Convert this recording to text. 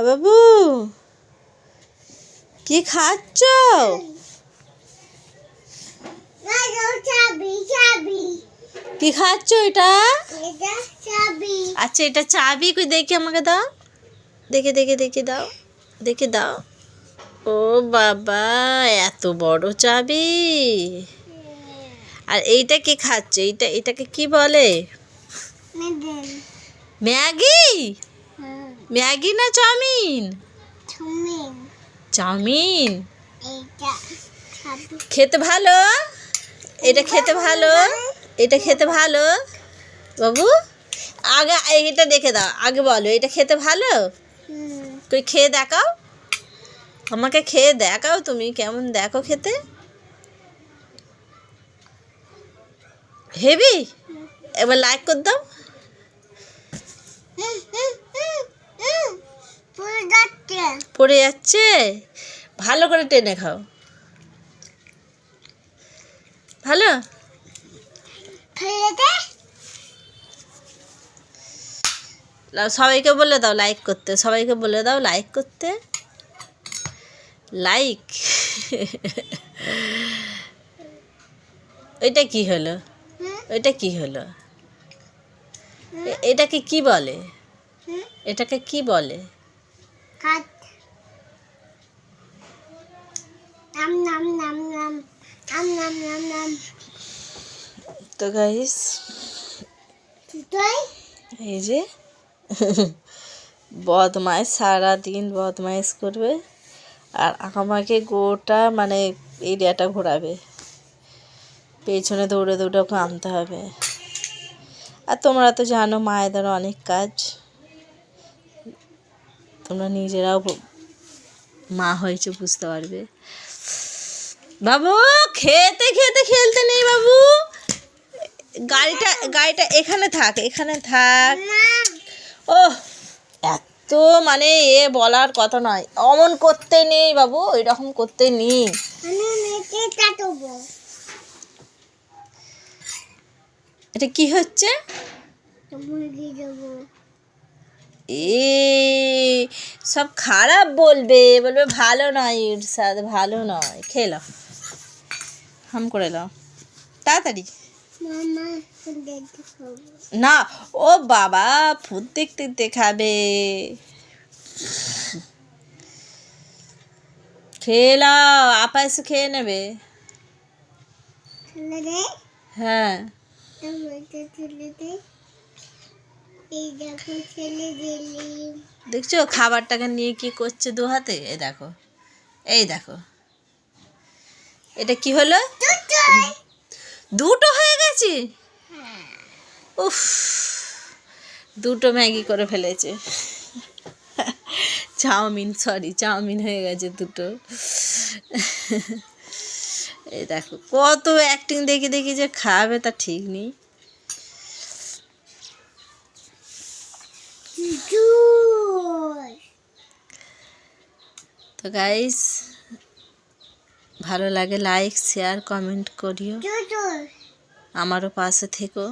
বাবু কি খাচ্ছ? কি খাচ্ছ এটা? আচ্ছা এটা চাবি, কই দেখি আমাকে দাও, দেখে দেখে দেখে দাও, দেখে দাও। ও বাবা, এত বড় চাবি। আর এইটা কি খাচ্ছে? এটাকে কি বলে? ম্যাগি? ম্যাগি না চাউমিন? চাউমিন। খেতে ভালো? এটা খেতে ভালো? এটা খেতে ভালো বাবু? আগে এটা দেখে দাও, আগে বলো এটা খেতে ভালো? তুই খেয়ে দেখাও, আমাকে খেয়ে দেখাও, তুমি কেমন দেখো খেতে। হেভি। এবার লাইক করে দাও। পড়ে যাচ্ছে, ভালো করে টেনে খাও। ভালো। সবাইকে বলে দাও লাইক করতে, সবাইকে বলে দাও লাইক করতে। লাইক। ওইটা কি হলো? ওইটা কি হলো? এটাকে কি বলে? এটাকে কি বলে? তো গাইস, এই যে বদমাইশ সারাদিন বদমাইশ করবে আর আমাকে গোটা মানে এরিয়াটা ঘোরাবে, পেছনে দৌড়ে দৌড়ে ওকে আনতে হবে। আর তোমরা তো জানো মায়েদের অনেক কাজ, তোমরা নিজেরাও মা হয়েছে বুঝতে পারবে। বাবু খেতে খেতে খেলতে নেই বাবু, গাড়িটা এখানে থাক, এখানে থাক। ও এত মানে বলার কথা নয়, অমন করতে নেই বাবু, ওইরকম করতে নেই। এটা কি হচ্ছে? সব খারাপ বলবে, বলবে ভালো নয়, ইরশাদ ভালো নয়। খেলো, হাম করে নাও তাড়াতাড়ি। না ও বাবা, ফুট দেখতে দেখতে খাবে। খেয়ে নাও, আপা এসে খেয়ে নেবে। হ্যাঁ দেখছো খাবারটাকে নিয়ে কি করছে দু হাতে। এই দেখো, এই দেখো, এটা কি হলো? দুটো হয়ে গেছে। উফ, দুটো ম্যাগি করে ফেলেছে। চাউমিন, সরি চাউমিন হয়ে গেছে দুটো। এই দেখো কত অ্যাক্টিং দেখি দেখি যে খাবে তা ঠিক নেই। তো গাইস, ভালো লাগে লাইক শেয়ার কমেন্ট করিও, আমারও পাশে থেকো।